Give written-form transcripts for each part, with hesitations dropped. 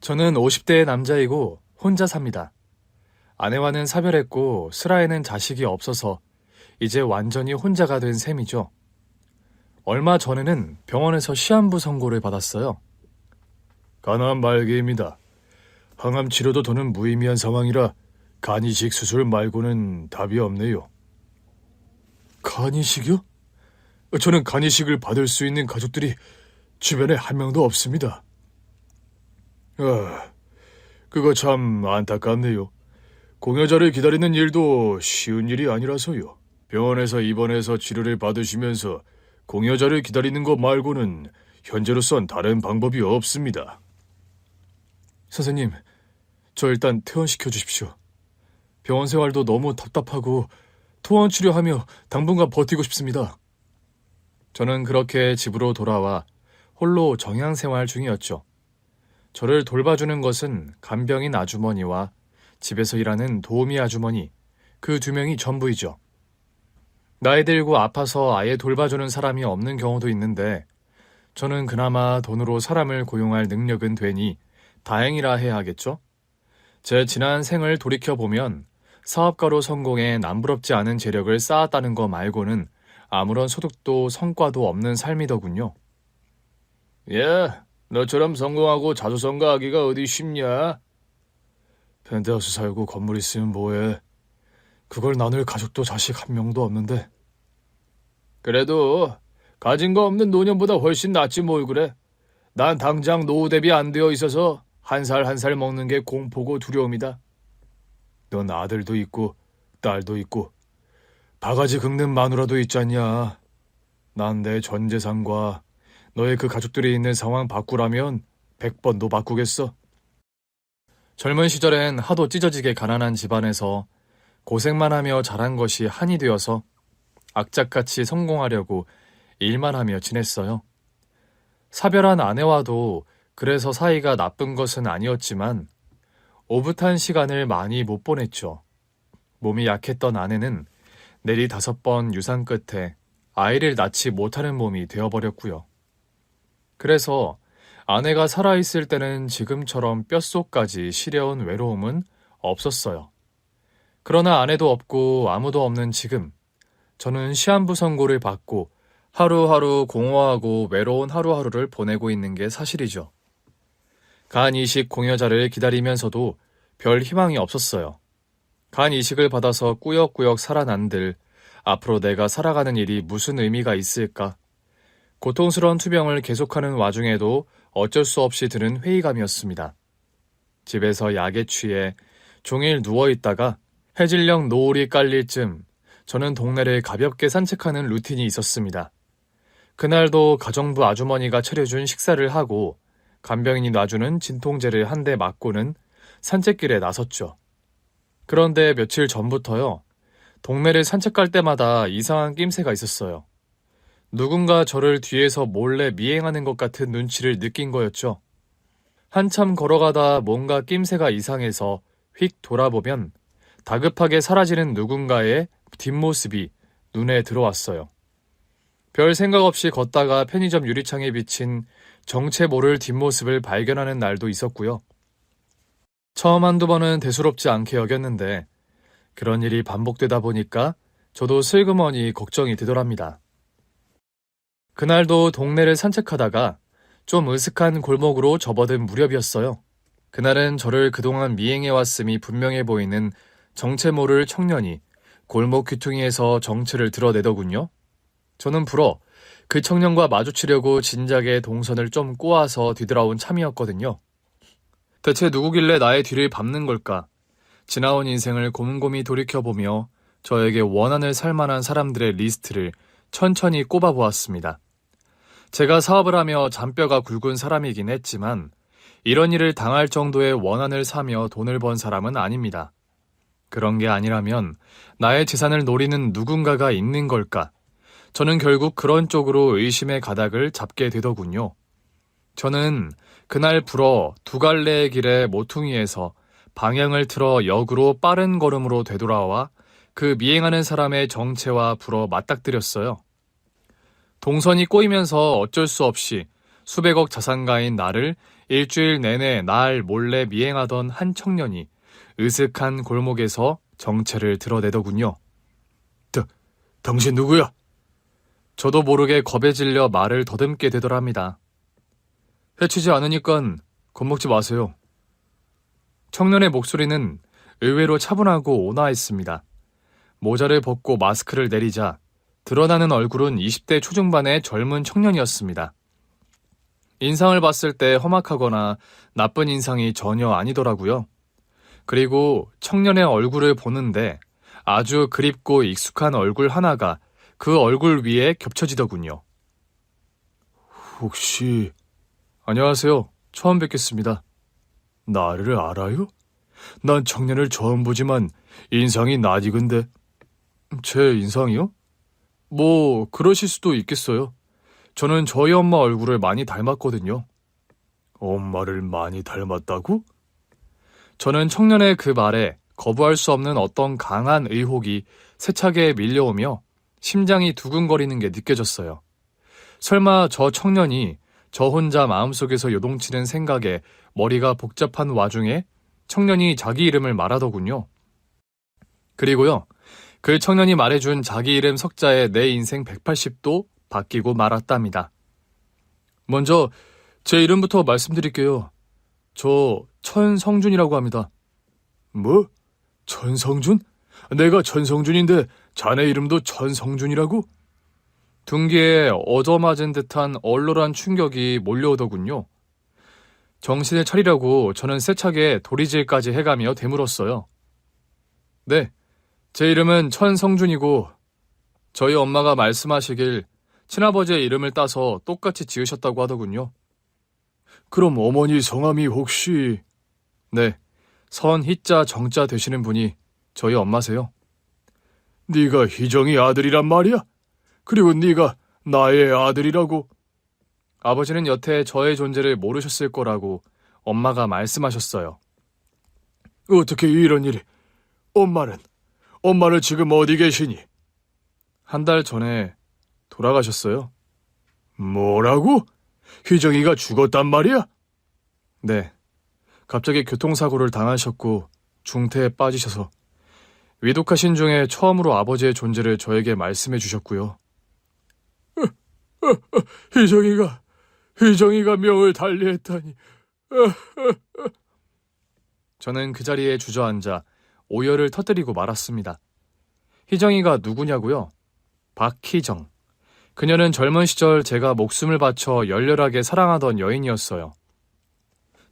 저는 50대의 남자이고 혼자 삽니다. 아내와는 사별했고 슬아에는 자식이 없어서 이제 완전히 혼자가 된 셈이죠. 얼마 전에는 병원에서 시한부 선고를 받았어요. 간암 말기입니다. 항암 치료도 더는 무의미한 상황이라 간이식 수술 말고는 답이 없네요. 간이식이요? 저는 간이식을 받을 수 있는 가족들이 주변에 한 명도 없습니다. 그거 참 안타깝네요. 공여자를 기다리는 일도 쉬운 일이 아니라서요. 병원에서 입원해서 치료를 받으시면서 공여자를 기다리는 것 말고는 현재로선 다른 방법이 없습니다. 선생님, 저 일단 퇴원시켜 주십시오. 병원 생활도 너무 답답하고 토원 치료하며 당분간 버티고 싶습니다. 저는 그렇게 집으로 돌아와 홀로 정향 생활 중이었죠. 저를 돌봐주는 것은 간병인 아주머니와 집에서 일하는 도우미 아주머니, 그 두 명이 전부이죠. 나이 들고 아파서 아예 돌봐주는 사람이 없는 경우도 있는데 저는 그나마 돈으로 사람을 고용할 능력은 되니 다행이라 해야 하겠죠? 제 지난 생을 돌이켜보면 사업가로 성공해 남부럽지 않은 재력을 쌓았다는 거 말고는 아무런 소득도 성과도 없는 삶이더군요. 너처럼 성공하고 자수성가하기가 어디 쉽냐? 펜트하우스 살고 건물 있으면 뭐해. 그걸 나눌 가족도 자식 한 명도 없는데. 그래도 가진 거 없는 노년보다 훨씬 낫지 뭘 그래. 난 당장 노후 대비 안 되어 있어서 한 살 한 살 먹는 게 공포고 두려움이다. 넌 아들도 있고 딸도 있고 바가지 긁는 마누라도 있잖냐. 난 내 전 재산과 너의 그 가족들이 있는 상황 바꾸라면 100번도 바꾸겠어. 젊은 시절엔 하도 찢어지게 가난한 집안에서 고생만 하며 자란 것이 한이 되어서 악착같이 성공하려고 일만 하며 지냈어요. 사별한 아내와도 그래서 사이가 나쁜 것은 아니었지만 오붓한 시간을 많이 못 보냈죠. 몸이 약했던 아내는 내리 5번 유산 끝에 아이를 낳지 못하는 몸이 되어버렸고요. 그래서 아내가 살아있을 때는 지금처럼 뼛속까지 시려운 외로움은 없었어요. 그러나 아내도 없고 아무도 없는 지금, 저는 시한부 선고를 받고 하루하루 공허하고 외로운 하루하루를 보내고 있는 게 사실이죠. 간 이식 공여자를 기다리면서도 별 희망이 없었어요. 간 이식을 받아서 꾸역꾸역 살아난들 앞으로 내가 살아가는 일이 무슨 의미가 있을까? 고통스러운 투병을 계속하는 와중에도 어쩔 수 없이 드는 회의감이었습니다. 집에서 약에 취해 종일 누워있다가 해질녘 노을이 깔릴 쯤 저는 동네를 가볍게 산책하는 루틴이 있었습니다. 그날도 가정부 아주머니가 차려준 식사를 하고 간병인이 놔주는 진통제를 한 대 맞고는 산책길에 나섰죠. 그런데 며칠 전부터요. 동네를 산책할 때마다 이상한 낌새가 있었어요. 누군가 저를 뒤에서 몰래 미행하는 것 같은 눈치를 느낀 거였죠. 한참 걸어가다 뭔가 낌새가 이상해서 휙 돌아보면 다급하게 사라지는 누군가의 뒷모습이 눈에 들어왔어요. 별 생각 없이 걷다가 편의점 유리창에 비친 정체 모를 뒷모습을 발견하는 날도 있었고요. 처음 한두 번은 대수롭지 않게 여겼는데 그런 일이 반복되다 보니까 저도 슬그머니 걱정이 되더랍니다. 그날도 동네를 산책하다가 좀 으슥한 골목으로 접어든 무렵이었어요. 그날은 저를 그동안 미행해왔음이 분명해 보이는 정체 모를 청년이 골목 귀퉁이에서 정체를 드러내더군요. 저는 불어 그 청년과 마주치려고 진작에 동선을 좀 꼬아서 뒤돌아온 참이었거든요. 대체 누구길래 나의 뒤를 밟는 걸까? 지나온 인생을 곰곰이 돌이켜보며 저에게 원한을 살 만한 사람들의 리스트를 천천히 꼽아보았습니다. 제가 사업을 하며 잔뼈가 굵은 사람이긴 했지만 이런 일을 당할 정도의 원한을 사며 돈을 번 사람은 아닙니다. 그런 게 아니라면 나의 재산을 노리는 누군가가 있는 걸까? 저는 결국 그런 쪽으로 의심의 가닥을 잡게 되더군요. 저는 그날 불어 두 갈래의 길의 모퉁이에서 방향을 틀어 역으로 빠른 걸음으로 되돌아와 그 미행하는 사람의 정체와 불어 맞닥뜨렸어요. 동선이 꼬이면서 어쩔 수 없이 수백억 자산가인 나를 일주일 내내 날 몰래 미행하던 한 청년이 으슥한 골목에서 정체를 드러내더군요. 당신 누구야? 저도 모르게 겁에 질려 말을 더듬게 되더랍니다. 해치지 않으니깐 겁먹지 마세요. 청년의 목소리는 의외로 차분하고 온화했습니다. 모자를 벗고 마스크를 내리자 드러나는 얼굴은 20대 초중반의 젊은 청년이었습니다. 인상을 봤을 때 험악하거나 나쁜 인상이 전혀 아니더라고요. 그리고 청년의 얼굴을 보는데 아주 그립고 익숙한 얼굴 하나가 그 얼굴 위에 겹쳐지더군요. 혹시... 안녕하세요. 처음 뵙겠습니다. 나를 알아요? 난 청년을 처음 보지만 인상이 낯익은데. 제 인상이요? 뭐 그러실 수도 있겠어요. 저는 저희 엄마 얼굴을 많이 닮았거든요. 엄마를 많이 닮았다고? 저는 청년의 그 말에 거부할 수 없는 어떤 강한 의혹이 세차게 밀려오며 심장이 두근거리는 게 느껴졌어요. 설마 저 청년이 저 혼자 마음속에서 요동치는 생각에 머리가 복잡한 와중에 청년이 자기 이름을 말하더군요. 그리고요, 그 청년이 말해준 자기 이름 석자에 내 인생 180도 바뀌고 말았답니다. 먼저 제 이름부터 말씀드릴게요. 저 천성준이라고 합니다. 뭐? 천성준? 내가 천성준인데 자네 이름도 천성준이라고? 둔기에 얻어맞은 듯한 얼얼한 충격이 몰려오더군요. 정신을 차리려고 저는 세차게 도리질까지 해가며 되물었어요. 네, 제 이름은 천성준이고 저희 엄마가 말씀하시길 친아버지의 이름을 따서 똑같이 지으셨다고 하더군요. 그럼 어머니 성함이 혹시... 네, 선희자 정자 되시는 분이 저희 엄마세요. 네가 희정이 아들이란 말이야? 그리고 네가 나의 아들이라고? 아버지는 여태 저의 존재를 모르셨을 거라고 엄마가 말씀하셨어요. 어떻게 이런 일이... 엄마는 지금 어디 계시니? 한 달 전에 돌아가셨어요. 뭐라고? 희정이가 죽었단 말이야? 네. 갑자기 교통사고를 당하셨고 중태에 빠지셔서 위독하신 중에 처음으로 아버지의 존재를 저에게 말씀해 주셨고요. 희정이가 명을 달리했다니. 저는 그 자리에 주저앉아 오열을 터뜨리고 말았습니다. 희정이가 누구냐고요? 박희정. 그녀는 젊은 시절 제가 목숨을 바쳐 열렬하게 사랑하던 여인이었어요.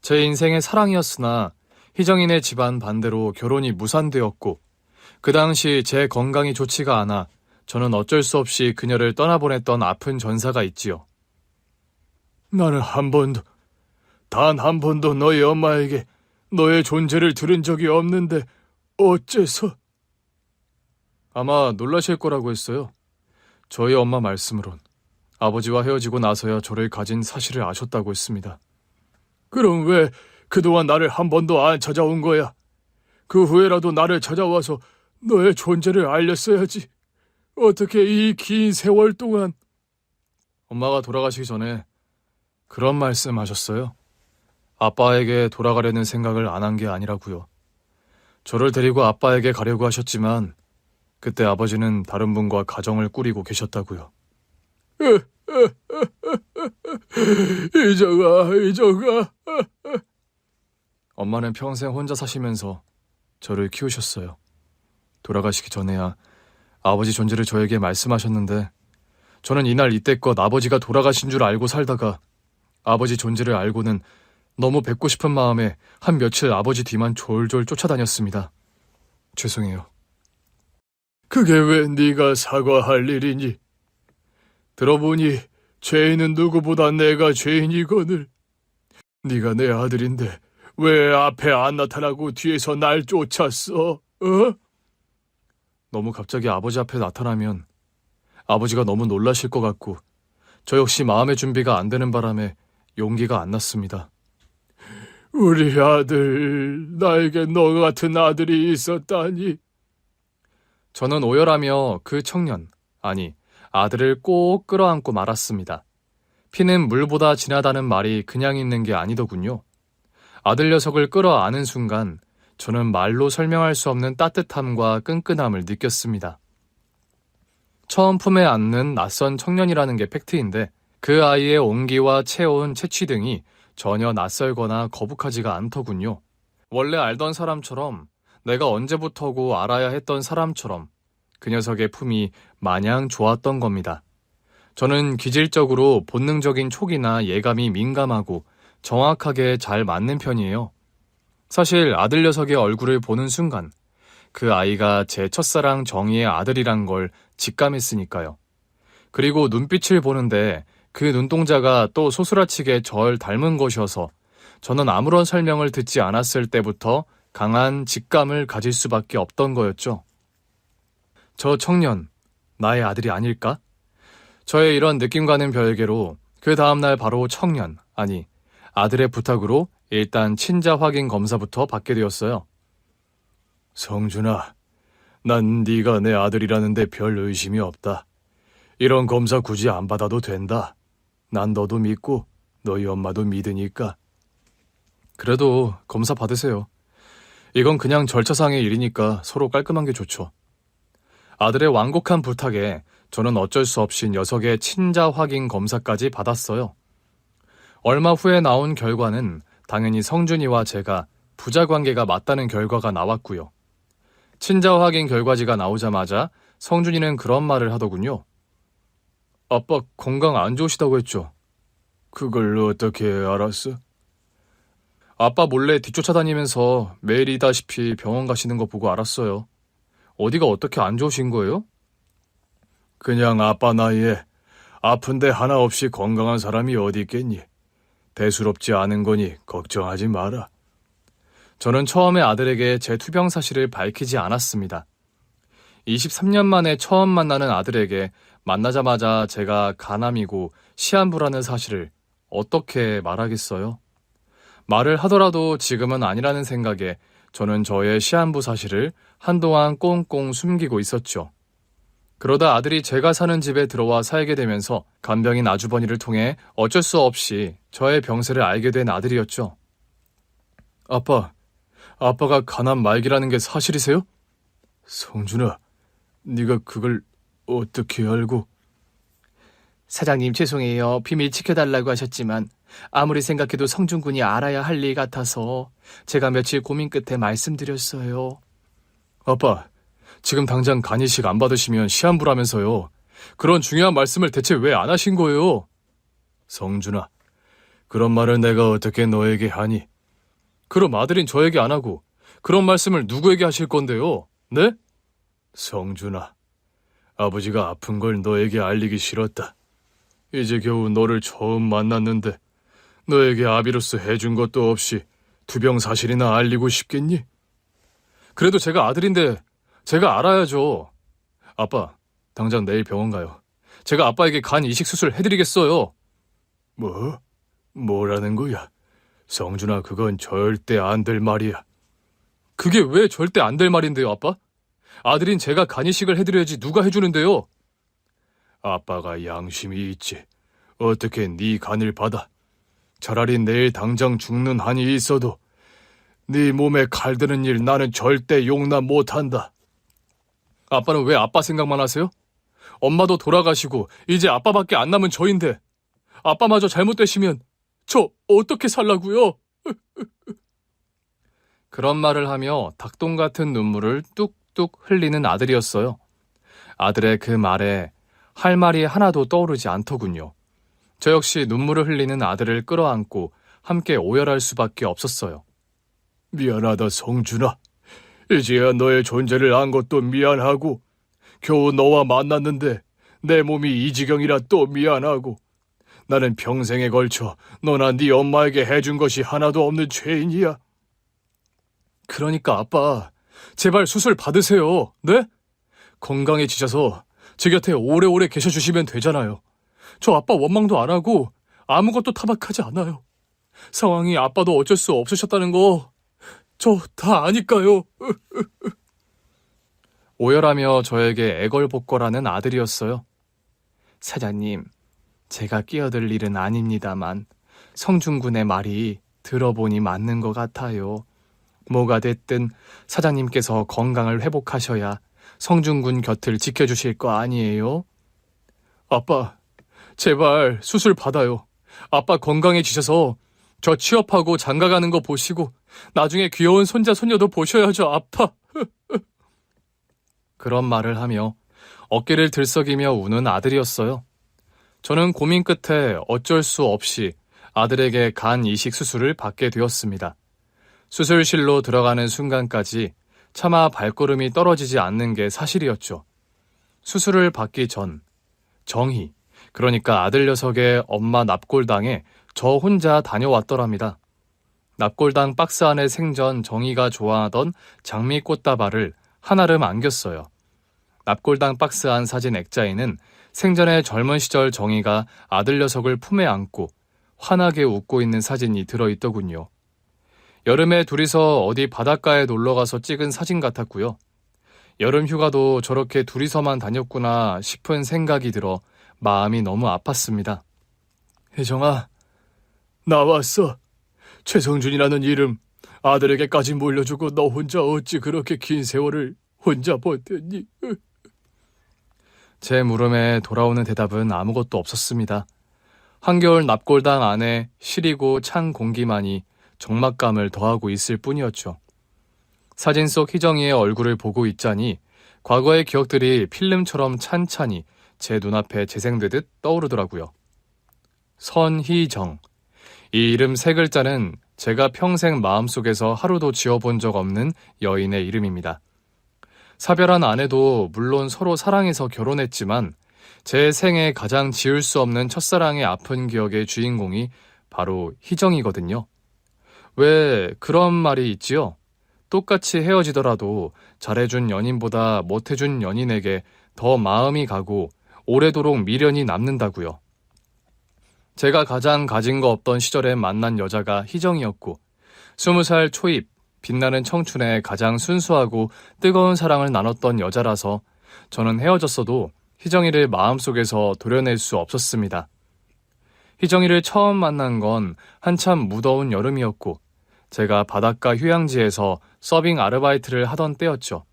제 인생의 사랑이었으나 희정이네 집안 반대로 결혼이 무산되었고 그 당시 제 건강이 좋지가 않아 저는 어쩔 수 없이 그녀를 떠나보냈던 아픈 전사가 있지요. 나는 단 한 번도 너희 엄마에게 너의 존재를 들은 적이 없는데 어째서? 아마 놀라실 거라고 했어요. 저희 엄마 말씀으론 아버지와 헤어지고 나서야 저를 가진 사실을 아셨다고 했습니다. 그럼 왜 그동안 나를 한 번도 안 찾아온 거야? 그 후에라도 나를 찾아와서 너의 존재를 알렸어야지. 어떻게 이 긴 세월 동안... 엄마가 돌아가시기 전에 그런 말씀 하셨어요. 아빠에게 돌아가려는 생각을 안 한 게 아니라고요. 저를 데리고 아빠에게 가려고 하셨지만 그때 아버지는 다른 분과 가정을 꾸리고 계셨다고요. 희정아. 엄마는 평생 혼자 사시면서 저를 키우셨어요. 돌아가시기 전에야 아버지 존재를 저에게 말씀하셨는데 저는 이날 이때껏 아버지가 돌아가신 줄 알고 살다가 아버지 존재를 알고는 너무 뵙고 싶은 마음에 한 며칠 아버지 뒤만 졸졸 쫓아다녔습니다. 죄송해요. 그게 왜 네가 사과할 일이니? 들어보니 죄인은 누구보다 내가 죄인이거늘. 네가 내 아들인데 왜 앞에 안 나타나고 뒤에서 날 쫓았어? 너무 갑자기 아버지 앞에 나타나면 아버지가 너무 놀라실 것 같고 저 역시 마음의 준비가 안 되는 바람에 용기가 안 났습니다. 우리 아들, 나에게 너 같은 아들이 있었다니. 저는 오열하며 그 청년, 아니 아들을 꼭 끌어안고 말았습니다. 피는 물보다 진하다는 말이 그냥 있는 게 아니더군요. 아들 녀석을 끌어안은 순간 저는 말로 설명할 수 없는 따뜻함과 끈끈함을 느꼈습니다. 처음 품에 안는 낯선 청년이라는 게 팩트인데 그 아이의 온기와 체온, 채취 등이 전혀 낯설거나 거북하지가 않더군요. 원래 알던 사람처럼 내가 언제부터고 알아야 했던 사람처럼 그 녀석의 품이 마냥 좋았던 겁니다. 저는 기질적으로 본능적인 촉이나 예감이 민감하고 정확하게 잘 맞는 편이에요. 사실 아들 녀석의 얼굴을 보는 순간 그 아이가 제 첫사랑 정희의 아들이란 걸 직감했으니까요. 그리고 눈빛을 보는데 그 눈동자가 또 소스라치게 절 닮은 것이어서 저는 아무런 설명을 듣지 않았을 때부터 강한 직감을 가질 수밖에 없던 거였죠. 저 청년, 나의 아들이 아닐까? 저의 이런 느낌과는 별개로 그 다음날 바로 청년, 아니 아들의 부탁으로 일단 친자 확인 검사부터 받게 되었어요. 성준아, 난 네가 내 아들이라는데 별 의심이 없다. 이런 검사 굳이 안 받아도 된다. 난 너도 믿고 너희 엄마도 믿으니까. 그래도 검사 받으세요. 이건 그냥 절차상의 일이니까 서로 깔끔한 게 좋죠. 아들의 완곡한 부탁에 저는 어쩔 수 없이 녀석의 친자 확인 검사까지 받았어요. 얼마 후에 나온 결과는 당연히 성준이와 제가 부자 관계가 맞다는 결과가 나왔고요. 친자 확인 결과지가 나오자마자 성준이는 그런 말을 하더군요. 아빠 건강 안 좋으시다고 했죠? 그걸 어떻게 알았어? 아빠 몰래 뒤쫓아다니면서 매일이다시피 병원 가시는 거 보고 알았어요. 어디가 어떻게 안 좋으신 거예요? 그냥 아빠 나이에 아픈데 하나 없이 건강한 사람이 어디 있겠니? 대수롭지 않은 거니 걱정하지 마라. 저는 처음에 아들에게 제 투병 사실을 밝히지 않았습니다. 23년 만에 처음 만나는 아들에게 만나자마자 제가 간암이고 시한부라는 사실을 어떻게 말하겠어요? 말을 하더라도 지금은 아니라는 생각에 저는 저의 시한부 사실을 한동안 꽁꽁 숨기고 있었죠. 그러다 아들이 제가 사는 집에 들어와 살게 되면서 간병인 아주버니를 통해 어쩔 수 없이 저의 병세를 알게 된 아들이었죠. 아빠가 간암 말기라는 게 사실이세요? 성준아, 네가 그걸 어떻게 알고? 사장님 죄송해요. 비밀 지켜달라고 하셨지만 아무리 생각해도 성준 군이 알아야 할 일 같아서 제가 며칠 고민 끝에 말씀드렸어요. 아빠, 지금 당장 간이식 안 받으시면 시한부라면서요. 그런 중요한 말씀을 대체 왜 안 하신 거예요? 성준아, 그런 말을 내가 어떻게 너에게 하니? 그럼 아들인 저에게 안 하고 그런 말씀을 누구에게 하실 건데요? 네? 성준아, 아버지가 아픈 걸 너에게 알리기 싫었다. 이제 겨우 너를 처음 만났는데 너에게 아비로스 해준 것도 없이 투병 사실이나 알리고 싶겠니? 그래도 제가 아들인데 제가 알아야죠. 아빠, 당장 내일 병원 가요. 제가 아빠에게 간 이식 수술 해드리겠어요. 뭐라는 거야? 성준아, 그건 절대 안 될 말이야. 그게 왜 절대 안 될 말인데요, 아빠? 아들인 제가 간 이식을 해드려야지 누가 해주는데요? 아빠가 양심이 있지. 어떻게 네 간을 받아? 차라리 내일 당장 죽는 한이 있어도 네 몸에 칼드는 일 나는 절대 용납 못한다. 아빠는 왜 아빠 생각만 하세요? 엄마도 돌아가시고 이제 아빠밖에 안 남은 저인데 아빠마저 잘못되시면 저 어떻게 살라고요? 그런 말을 하며 닭똥 같은 눈물을 뚝뚝 흘리는 아들이었어요. 아들의 그 말에 할 말이 하나도 떠오르지 않더군요. 저 역시 눈물을 흘리는 아들을 끌어안고 함께 오열할 수밖에 없었어요. 미안하다, 성준아. 이제야 너의 존재를 안 것도 미안하고 겨우 너와 만났는데 내 몸이 이 지경이라 또 미안하고 나는 평생에 걸쳐 너나 네 엄마에게 해준 것이 하나도 없는 죄인이야. 그러니까 아빠, 제발 수술 받으세요. 네? 건강해지셔서 제 곁에 오래오래 계셔주시면 되잖아요. 저 아빠 원망도 안 하고 아무것도 타박하지 않아요. 상황이 아빠도 어쩔 수 없으셨다는 거 저 다 아니까요. 오열하며 저에게 애걸복걸하는 아들이었어요. 사장님, 제가 끼어들 일은 아닙니다만 성준군의 말이 들어보니 맞는 것 같아요. 뭐가 됐든 사장님께서 건강을 회복하셔야 성준군 곁을 지켜주실 거 아니에요? 아빠, 제발 수술 받아요. 아빠 건강해지셔서 저 취업하고 장가가는 거 보시고 나중에 귀여운 손자 손녀도 보셔야죠, 아빠. 그런 말을 하며 어깨를 들썩이며 우는 아들이었어요. 저는 고민 끝에 어쩔 수 없이 아들에게 간 이식 수술을 받게 되었습니다. 수술실로 들어가는 순간까지 차마 발걸음이 떨어지지 않는 게 사실이었죠. 수술을 받기 전 정희, 그러니까 아들 녀석의 엄마 납골당에 저 혼자 다녀왔더랍니다. 납골당 박스 안에 생전 정희가 좋아하던 장미 꽃다발을 한아름 안겼어요. 납골당 박스 안 사진 액자에는 생전의 젊은 시절 정희가 아들 녀석을 품에 안고 환하게 웃고 있는 사진이 들어있더군요. 여름에 둘이서 어디 바닷가에 놀러가서 찍은 사진 같았고요. 여름 휴가도 저렇게 둘이서만 다녔구나 싶은 생각이 들어 마음이 너무 아팠습니다. 혜정아, 나 왔어. 최성준이라는 이름 아들에게까지 물려주고 너 혼자 어찌 그렇게 긴 세월을 혼자 버텼니? 제 물음에 돌아오는 대답은 아무것도 없었습니다. 한겨울 납골당 안에 시리고 찬 공기만이 적막감을 더하고 있을 뿐이었죠. 사진 속 희정이의 얼굴을 보고 있자니 과거의 기억들이 필름처럼 찬찬히 제 눈앞에 재생되듯 떠오르더라고요. 선희정. 이 이름 세 글자는 제가 평생 마음속에서 하루도 지워본 적 없는 여인의 이름입니다. 사별한 아내도 물론 서로 사랑해서 결혼했지만 제 생에 가장 지울 수 없는 첫사랑의 아픈 기억의 주인공이 바로 희정이거든요. 왜 그런 말이 있지요? 똑같이 헤어지더라도 잘해준 연인보다 못해준 연인에게 더 마음이 가고 오래도록 미련이 남는다고요. 제가 가장 가진 거 없던 시절에 만난 여자가 희정이었고 20살 초입 빛나는 청춘에 가장 순수하고 뜨거운 사랑을 나눴던 여자라서 저는 헤어졌어도 희정이를 마음속에서 도려낼 수 없었습니다. 희정이를 처음 만난 건 한참 무더운 여름이었고 제가 바닷가 휴양지에서 서빙 아르바이트를 하던 때였죠.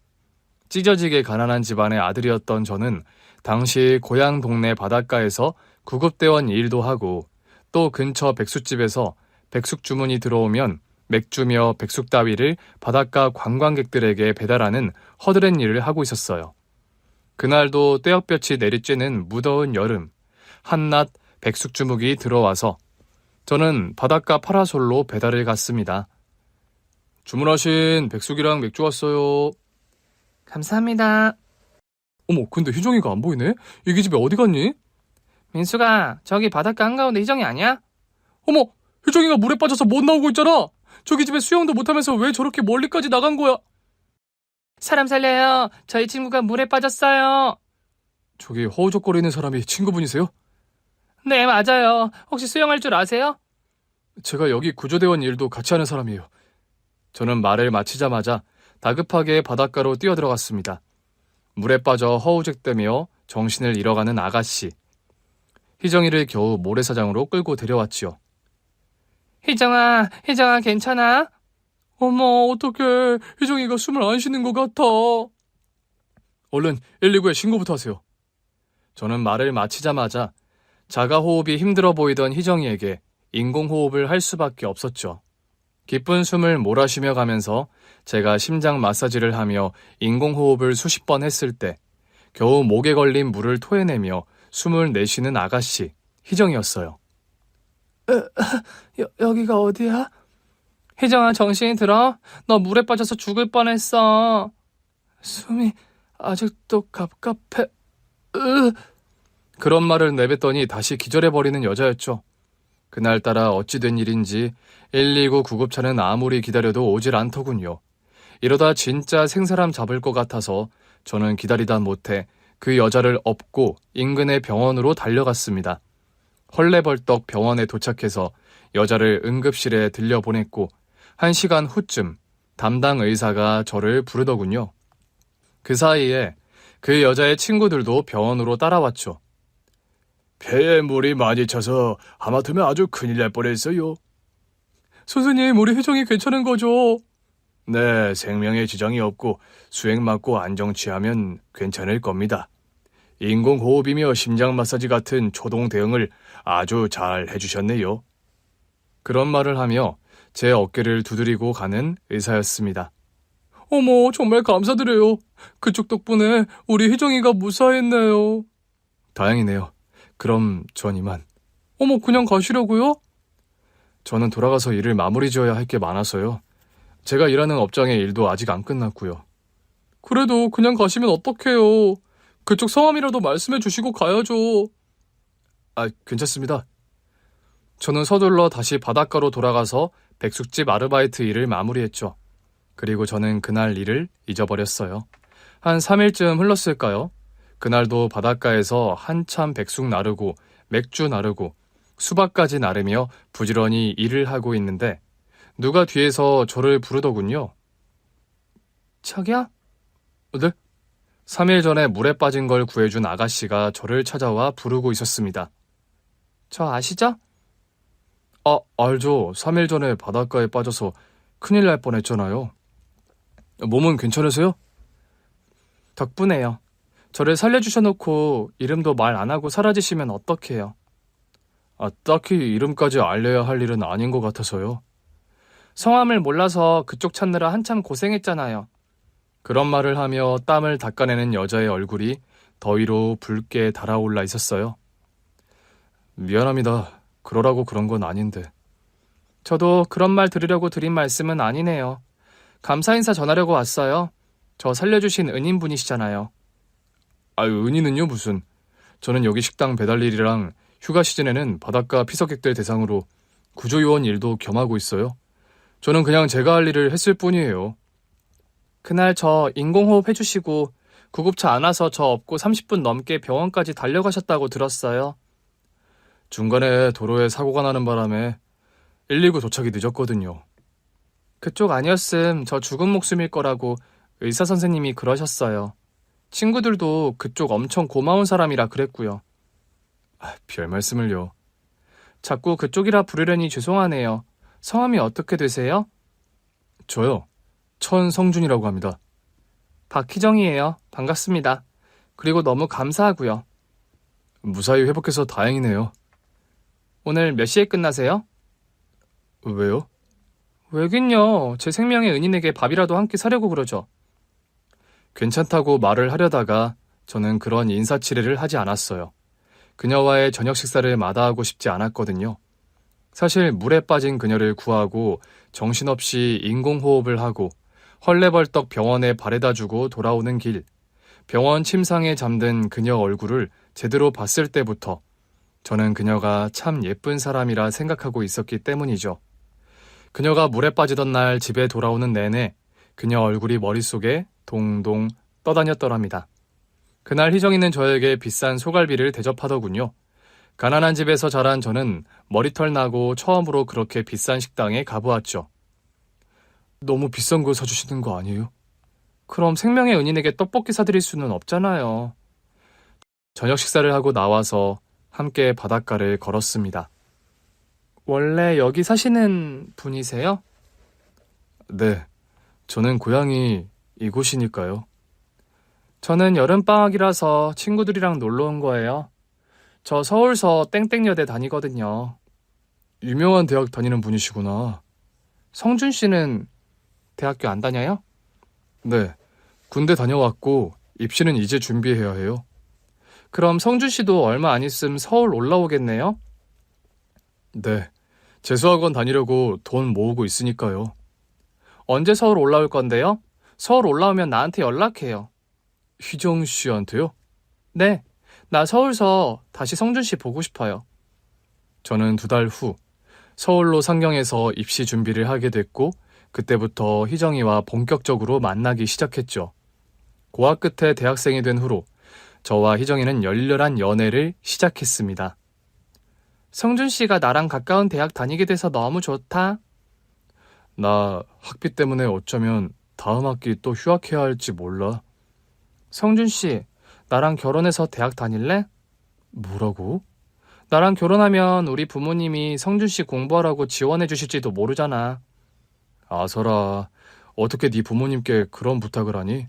찢어지게 가난한 집안의 아들이었던 저는 당시 고향 동네 바닷가에서 구급대원 일도 하고 또 근처 백숙집에서 백숙 주문이 들어오면 맥주며 백숙 따위를 바닷가 관광객들에게 배달하는 허드렛 일을 하고 있었어요. 그날도 떼역볕이 내리쬐는 무더운 여름, 한낮 백숙 주문이 들어와서 저는 바닷가 파라솔로 배달을 갔습니다. 주문하신 백숙이랑 맥주 왔어요. 감사합니다. 어머, 근데 희정이가 안 보이네? 이 집에 어디 갔니? 민수가 저기 바닷가 한가운데 희정이 아니야? 어머, 희정이가 물에 빠져서 못 나오고 있잖아. 저기 집에 수영도 못하면서 왜 저렇게 멀리까지 나간 거야? 사람 살려요. 저희 친구가 물에 빠졌어요. 저기 허우적거리는 사람이 친구분이세요? 네, 맞아요. 혹시 수영할 줄 아세요? 제가 여기 구조대원 일도 같이 하는 사람이에요. 저는 말을 마치자마자 다급하게 바닷가로 뛰어들어갔습니다. 물에 빠져 허우적대며 정신을 잃어가는 아가씨. 희정이를 겨우 모래사장으로 끌고 데려왔지요. 희정아 괜찮아? 어머, 어떡해. 희정이가 숨을 안 쉬는 것 같아. 얼른 119에 신고부터 하세요. 저는 말을 마치자마자 자가호흡이 힘들어 보이던 희정이에게 인공호흡을 할 수밖에 없었죠. 깊은 숨을 몰아쉬며 가면서 제가 심장 마사지를 하며 인공호흡을 수십 번 했을 때 겨우 목에 걸린 물을 토해내며 숨을 내쉬는 아가씨, 희정이었어요. 여기가 어디야? 희정아, 정신이 들어? 너 물에 빠져서 죽을 뻔했어. 숨이 아직도 갑갑해. 그런 말을 내뱉더니 다시 기절해버리는 여자였죠. 그날따라 어찌 된 일인지 119 구급차는 아무리 기다려도 오질 않더군요. 이러다 진짜 생사람 잡을 것 같아서 저는 기다리다 못해 그 여자를 업고 인근의 병원으로 달려갔습니다. 헐레벌떡 병원에 도착해서 여자를 응급실에 들려보냈고 1시간 후쯤 담당 의사가 저를 부르더군요. 그 사이에 그 여자의 친구들도 병원으로 따라왔죠. 폐에 물이 많이 차서 하마터면 아주 큰일 날 뻔했어요. 선생님, 우리 혜정이 괜찮은 거죠? 네, 생명에 지장이 없고 수액 맞고 안정 취하면 괜찮을 겁니다. 인공호흡이며 심장 마사지 같은 초동 대응을 아주 잘 해주셨네요. 그런 말을 하며 제 어깨를 두드리고 가는 의사였습니다. 어머, 정말 감사드려요. 그쪽 덕분에 우리 혜정이가 무사했네요. 다행이네요. 그럼 전 이만. 어머, 그냥 가시려고요? 저는 돌아가서 일을 마무리 지어야 할 게 많아서요. 제가 일하는 업장의 일도 아직 안 끝났고요. 그래도 그냥 가시면 어떡해요. 그쪽 성함이라도 말씀해 주시고 가야죠. 아, 괜찮습니다. 저는 서둘러 다시 바닷가로 돌아가서 백숙집 아르바이트 일을 마무리했죠. 그리고 저는 그날 일을 잊어버렸어요. 한 3일쯤 흘렀을까요? 그날도 바닷가에서 한참 백숙 나르고 맥주 나르고 수박까지 나르며 부지런히 일을 하고 있는데 누가 뒤에서 저를 부르더군요. 자기야? 네? 3일 전에 물에 빠진 걸 구해준 아가씨가 저를 찾아와 부르고 있었습니다. 저 아시죠? 아, 알죠. 3일 전에 바닷가에 빠져서 큰일 날 뻔했잖아요. 몸은 괜찮으세요? 덕분에요. 저를 살려주셔놓고 이름도 말 안 하고 사라지시면 어떡해요? 아, 딱히 이름까지 알려야 할 일은 아닌 것 같아서요. 성함을 몰라서 그쪽 찾느라 한참 고생했잖아요. 그런 말을 하며 땀을 닦아내는 여자의 얼굴이 더위로 붉게 달아올라 있었어요. 미안합니다. 그러라고 그런 건 아닌데. 저도 그런 말 들으려고 드린 말씀은 아니네요. 감사 인사 전하려고 왔어요. 저 살려주신 은인분이시잖아요. 아유, 은인은요 무슨. 저는 여기 식당 배달 일이랑 휴가 시즌에는 바닷가 피서객들 대상으로 구조요원 일도 겸하고 있어요. 저는 그냥 제가 할 일을 했을 뿐이에요. 그날 저 인공호흡 해주시고 구급차 안 와서 저 업고 30분 넘게 병원까지 달려가셨다고 들었어요. 중간에 도로에 사고가 나는 바람에 119 도착이 늦었거든요. 그쪽 아니었음 저 죽은 목숨일 거라고 의사 선생님이 그러셨어요. 친구들도 그쪽 엄청 고마운 사람이라 그랬고요. 아, 별 말씀을요. 자꾸 그쪽이라 부르려니 죄송하네요. 성함이 어떻게 되세요? 저요. 천성준이라고 합니다. 박희정이에요. 반갑습니다. 그리고 너무 감사하고요. 무사히 회복해서 다행이네요. 오늘 몇 시에 끝나세요? 왜요? 왜긴요. 제 생명의 은인에게 밥이라도 한 끼 사려고 그러죠. 괜찮다고 말을 하려다가 저는 그런 인사치레를 하지 않았어요. 그녀와의 저녁 식사를 마다하고 싶지 않았거든요. 사실 물에 빠진 그녀를 구하고 정신없이 인공호흡을 하고 헐레벌떡 병원에 바래다주고 돌아오는 길, 병원 침상에 잠든 그녀 얼굴을 제대로 봤을 때부터 저는 그녀가 참 예쁜 사람이라 생각하고 있었기 때문이죠. 그녀가 물에 빠지던 날 집에 돌아오는 내내 그녀 얼굴이 머릿속에 동동 떠다녔더랍니다. 그날 희정이는 저에게 비싼 소갈비를 대접하더군요. 가난한 집에서 자란 저는 머리털 나고 처음으로 그렇게 비싼 식당에 가보았죠. 너무 비싼 거 사주시는 거 아니에요? 그럼 생명의 은인에게 떡볶이 사드릴 수는 없잖아요. 저녁 식사를 하고 나와서 함께 바닷가를 걸었습니다. 원래 여기 사시는 분이세요? 네, 저는 고향이 이곳이니까요. 저는 여름방학이라서 친구들이랑 놀러 온 거예요. 저 서울서 땡땡여대 다니거든요. 유명한 대학 다니는 분이시구나. 성준 씨는 대학교 안 다녀요? 네, 군대 다녀왔고 입시는 이제 준비해야 해요. 그럼 성준 씨도 얼마 안 있음 서울 올라오겠네요? 네, 재수학원 다니려고 돈 모으고 있으니까요. 언제 서울 올라올 건데요? 서울 올라오면 나한테 연락해요. 희정 씨한테요? 네, 나 서울서 다시 성준 씨 보고 싶어요. 저는 2달 후 서울로 상경해서 입시 준비를 하게 됐고 그때부터 희정이와 본격적으로 만나기 시작했죠. 고학 끝에 대학생이 된 후로 저와 희정이는 열렬한 연애를 시작했습니다. 성준 씨가 나랑 가까운 대학 다니게 돼서 너무 좋다. 나 학비 때문에 어쩌면 다음 학기 또 휴학해야 할지 몰라. 성준 씨, 나랑 결혼해서 대학 다닐래? 뭐라고? 나랑 결혼하면 우리 부모님이 성준 씨 공부하라고 지원해 주실지도 모르잖아. 아서라, 어떻게 네 부모님께 그런 부탁을 하니?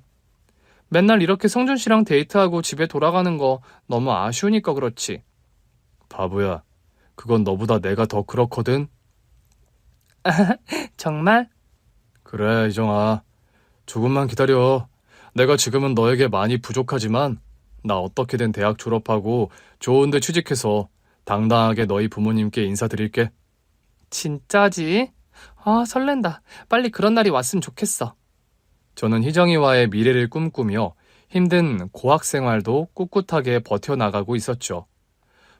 맨날 이렇게 성준 씨랑 데이트하고 집에 돌아가는 거 너무 아쉬우니까 그렇지. 바보야, 그건 너보다 내가 더 그렇거든? 정말? 그래, 이정아. 조금만 기다려. 내가 지금은 너에게 많이 부족하지만, 나 어떻게든 대학 졸업하고 좋은 데 취직해서 당당하게 너희 부모님께 인사드릴게. 진짜지? 아, 설렌다. 빨리 그런 날이 왔으면 좋겠어. 저는 희정이와의 미래를 꿈꾸며 힘든 고학 생활도 꿋꿋하게 버텨나가고 있었죠.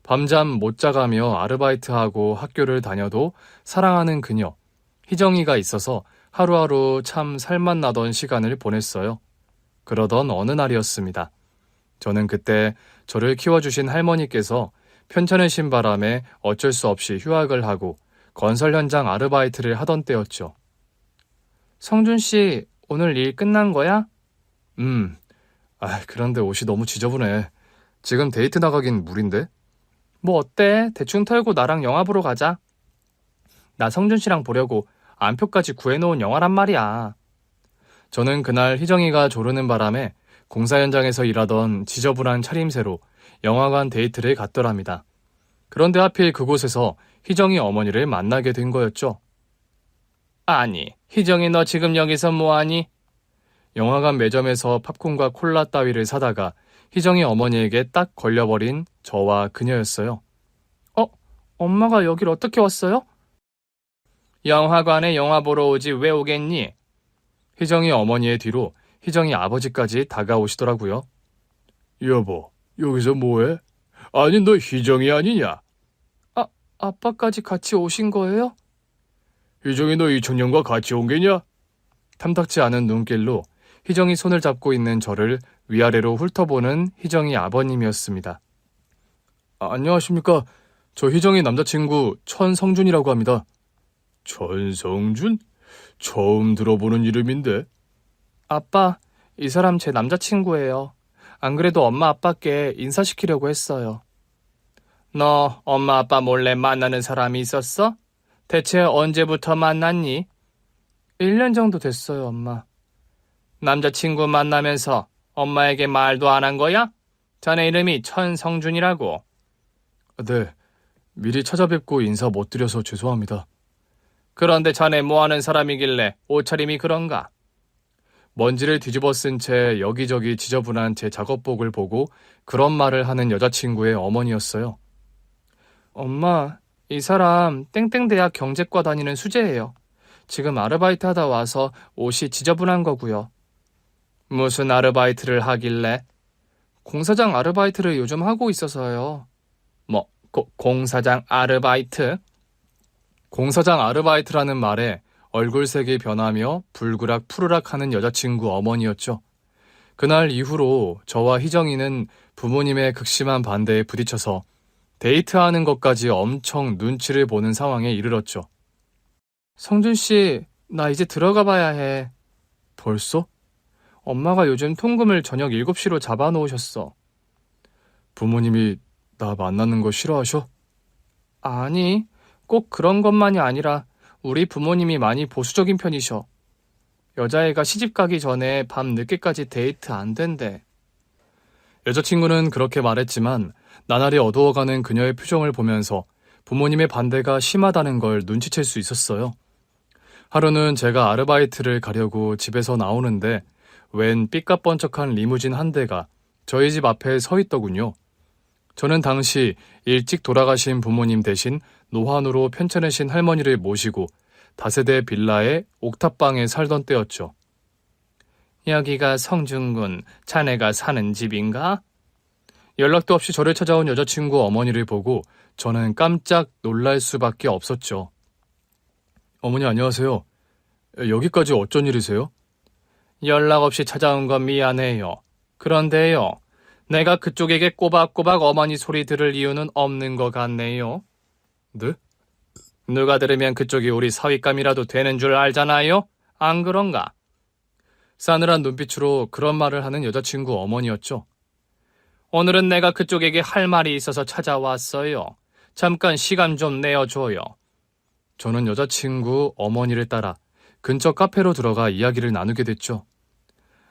밤잠 못 자가며 아르바이트하고 학교를 다녀도 사랑하는 그녀, 희정이가 있어서 하루하루 참 살맛 나던 시간을 보냈어요. 그러던 어느 날이었습니다. 저는 그때 저를 키워주신 할머니께서 편찮으신 바람에 어쩔 수 없이 휴학을 하고 건설 현장 아르바이트를 하던 때였죠. 성준 씨, 오늘 일 끝난 거야? 그런데 옷이 너무 지저분해. 지금 데이트 나가긴 무리인데? 뭐 어때? 대충 털고 나랑 영화 보러 가자. 나 성준 씨랑 보려고 안표까지 구해놓은 영화란 말이야. 저는 그날 희정이가 조르는 바람에 공사 현장에서 일하던 지저분한 차림새로 영화관 데이트를 갔더랍니다. 그런데 하필 그곳에서 희정이 어머니를 만나게 된 거였죠. 아니, 희정이 너 지금 여기서 뭐하니? 영화관 매점에서 팝콘과 콜라 따위를 사다가 희정이 어머니에게 딱 걸려버린 저와 그녀였어요. 엄마가 여길 어떻게 왔어요? 영화관에 영화 보러 오지 왜 오겠니? 희정이 어머니의 뒤로 희정이 아버지까지 다가오시더라고요. 여보, 여기서 뭐해? 아니, 너 희정이 아니냐? 아빠까지 같이 오신 거예요? 희정이 너 이 청년과 같이 온 게냐? 탐탁지 않은 눈길로 희정이 손을 잡고 있는 저를 위아래로 훑어보는 희정이 아버님이었습니다. 안녕하십니까. 저 희정이 남자친구 천성준이라고 합니다. 천성준? 처음 들어보는 이름인데. 아빠, 이 사람 제 남자친구예요. 안 그래도 엄마 아빠께 인사시키려고 했어요. 너 엄마 아빠 몰래 만나는 사람이 있었어? 대체 언제부터 만났니? 1년 정도 됐어요, 엄마. 남자친구 만나면서 엄마에게 말도 안 한 거야? 자네 이름이 천성준이라고. 네, 미리 찾아뵙고 인사 못 드려서 죄송합니다. 그런데 자네 뭐하는 사람이길래 옷차림이 그런가? 먼지를 뒤집어 쓴 채 여기저기 지저분한 제 작업복을 보고 그런 말을 하는 여자친구의 어머니였어요. 엄마, 이 사람 땡땡대학 경제과 다니는 수재예요. 지금 아르바이트 하다 와서 옷이 지저분한 거고요. 무슨 아르바이트를 하길래? 공사장 아르바이트를 요즘 하고 있어서요. 뭐, 공사장 아르바이트? 공사장 아르바이트라는 말에 얼굴색이 변하며 불그락 푸르락 하는 여자친구 어머니였죠. 그날 이후로 저와 희정이는 부모님의 극심한 반대에 부딪혀서 데이트하는 것까지 엄청 눈치를 보는 상황에 이르렀죠. 성준 씨, 나 이제 들어가 봐야 해. 벌써? 엄마가 요즘 통금을 저녁 7시로 잡아놓으셨어. 부모님이 나 만나는 거 싫어하셔? 아니, 꼭 그런 것만이 아니라 우리 부모님이 많이 보수적인 편이셔. 여자애가 시집 가기 전에 밤 늦게까지 데이트 안 된대. 여자친구는 그렇게 말했지만 나날이 어두워가는 그녀의 표정을 보면서 부모님의 반대가 심하다는 걸 눈치챌 수 있었어요. 하루는 제가 아르바이트를 가려고 집에서 나오는데 웬 삐까뻔쩍한 리무진 한 대가 저희 집 앞에 서 있더군요. 저는 당시 일찍 돌아가신 부모님 대신 노환으로 편찮으신 할머니를 모시고 다세대 빌라의 옥탑방에 살던 때였죠. 여기가 성준군, 자네가 사는 집인가? 연락도 없이 저를 찾아온 여자친구 어머니를 보고 저는 깜짝 놀랄 수밖에 없었죠. 어머니 안녕하세요. 여기까지 어쩐 일이세요? 연락 없이 찾아온 건 미안해요. 그런데요, 내가 그쪽에게 꼬박꼬박 어머니 소리 들을 이유는 없는 것 같네요. 네? 누가 들으면 그쪽이 우리 사윗감이라도 되는 줄 알잖아요? 안 그런가? 싸늘한 눈빛으로 그런 말을 하는 여자친구 어머니였죠. 오늘은 내가 그쪽에게 할 말이 있어서 찾아왔어요. 잠깐 시간 좀 내어줘요. 저는 여자친구 어머니를 따라 근처 카페로 들어가 이야기를 나누게 됐죠.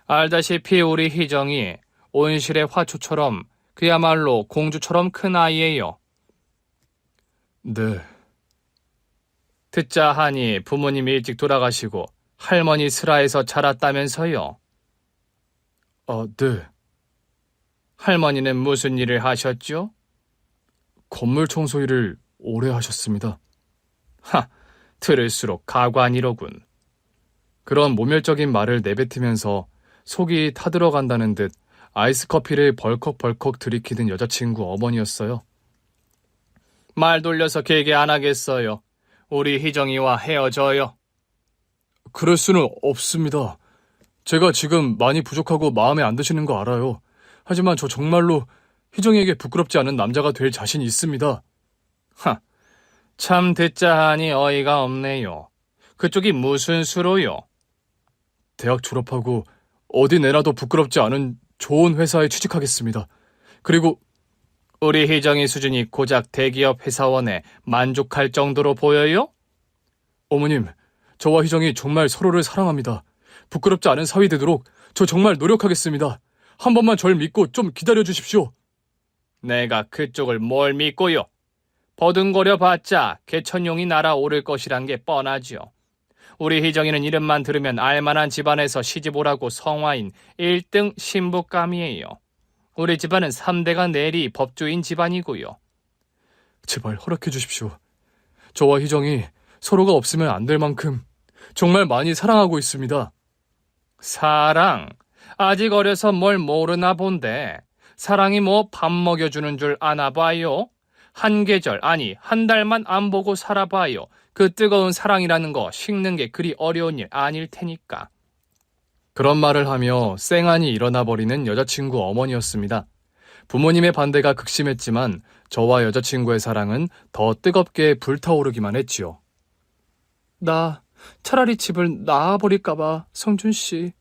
알다시피 우리 희정이 온실의 화초처럼 그야말로 공주처럼 큰 아이예요. 네, 듣자 하니 부모님이 일찍 돌아가시고 할머니 슬하에서 자랐다면서요. 네. 할머니는 무슨 일을 하셨죠? 건물 청소 일을 오래 하셨습니다. 들을수록 가관이로군. 그런 모멸적인 말을 내뱉으면서 속이 타들어간다는 듯 아이스 커피를 벌컥벌컥 들이키는 여자친구 어머니였어요. 말 돌려서 길게 안 하겠어요. 우리 희정이와 헤어져요. 그럴 수는 없습니다. 제가 지금 많이 부족하고 마음에 안 드시는 거 알아요. 하지만 저 정말로 희정이에게 부끄럽지 않은 남자가 될 자신이 있습니다. 참 듣자 하니 어이가 없네요. 그쪽이 무슨 수로요? 대학 졸업하고 어디 내놔도 부끄럽지 않은 좋은 회사에 취직하겠습니다. 그리고 우리 희정이 수준이 고작 대기업 회사원에 만족할 정도로 보여요? 어머님, 저와 희정이 정말 서로를 사랑합니다. 부끄럽지 않은 사위 되도록 저 정말 노력하겠습니다. 한 번만 절 믿고 좀 기다려 주십시오. 내가 그쪽을 뭘 믿고요? 버둥거려 봤자 개천용이 날아오를 것이란 게 뻔하죠. 우리 희정이는 이름만 들으면 알만한 집안에서 시집오라고 성화인 1등 신부감이에요. 우리 집안은 3대가 내리 법주인 집안이고요. 제발 허락해 주십시오. 저와 희정이 서로가 없으면 안 될 만큼 정말 많이 사랑하고 있습니다. 사랑? 아직 어려서 뭘 모르나 본데 사랑이 뭐 밥 먹여주는 줄 아나 봐요? 한 계절, 아니 한 달만 안 보고 살아봐요. 그 뜨거운 사랑이라는 거 식는 게 그리 어려운 일 아닐 테니까. 그런 말을 하며 쌩안이 일어나 버리는 여자친구 어머니였습니다. 부모님의 반대가 극심했지만 저와 여자친구의 사랑은 더 뜨겁게 불타오르기만 했지요. 나 차라리 집을 나와버릴까봐, 성준 씨.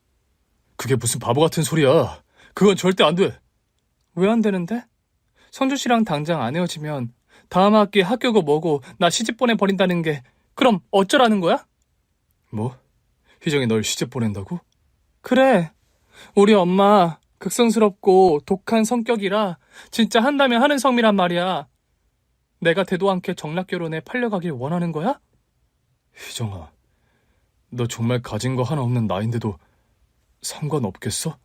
그게 무슨 바보 같은 소리야. 그건 절대 안 돼. 왜 안 되는데? 성준 씨랑 당장 안 헤어지면 다음 학기에 학교고 뭐고 나 시집 보내버린다는 게 그럼 어쩌라는 거야? 뭐? 희정이 널 시집 보낸다고? 그래. 우리 엄마 극성스럽고 독한 성격이라 진짜 한다면 하는 성미란 말이야. 내가 대도 않게 정락결혼에 팔려가길 원하는 거야? 희정아, 너 정말 가진 거 하나 없는 나인데도 상관없겠어?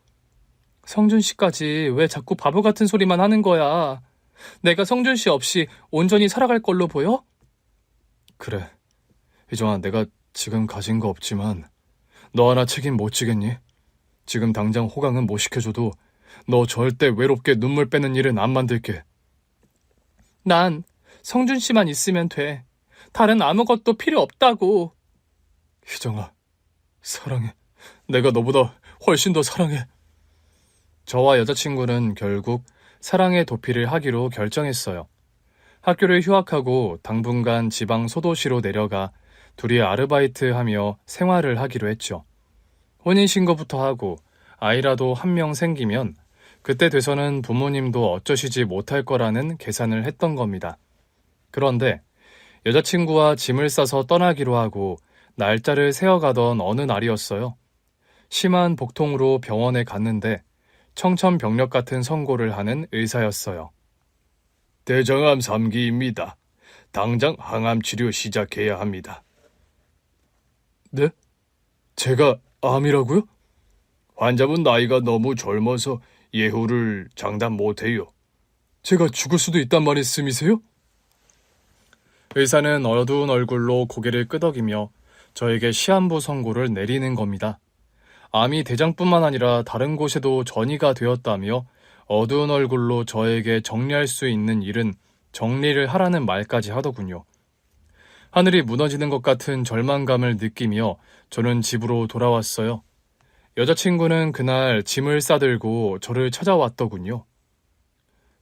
성준 씨까지 왜 자꾸 바보 같은 소리만 하는 거야? 내가 성준 씨 없이 온전히 살아갈 걸로 보여? 그래. 희정아, 내가 지금 가진 거 없지만 너 하나 책임 못 지겠니? 지금 당장 호강은 못 시켜줘도 너 절대 외롭게 눈물 빼는 일은 안 만들게. 난 성준 씨만 있으면 돼. 다른 아무것도 필요 없다고. 희정아, 사랑해. 내가 너보다 훨씬 더 사랑해. 저와 여자친구는 결국 사랑의 도피를 하기로 결정했어요. 학교를 휴학하고 당분간 지방 소도시로 내려가 둘이 아르바이트하며 생활을 하기로 했죠. 혼인신고부터 하고 아이라도 한 명 생기면 그때 돼서는 부모님도 어쩌시지 못할 거라는 계산을 했던 겁니다. 그런데 여자친구와 짐을 싸서 떠나기로 하고 날짜를 세어가던 어느 날이었어요. 심한 복통으로 병원에 갔는데 청천벽력 같은 선고를 하는 의사였어요. 대장암 3기입니다. 당장 항암 치료 시작해야 합니다. 네? 제가 암이라고요? 환자분 나이가 너무 젊어서 예후를 장담 못해요. 제가 죽을 수도 있단 말씀이세요? 의사는 어두운 얼굴로 고개를 끄덕이며 저에게 시한부 선고를 내리는 겁니다. 암이 대장뿐만 아니라 다른 곳에도 전이가 되었다며 어두운 얼굴로 저에게 정리할 수 있는 일은 정리를 하라는 말까지 하더군요. 하늘이 무너지는 것 같은 절망감을 느끼며 저는 집으로 돌아왔어요. 여자친구는 그날 짐을 싸들고 저를 찾아왔더군요.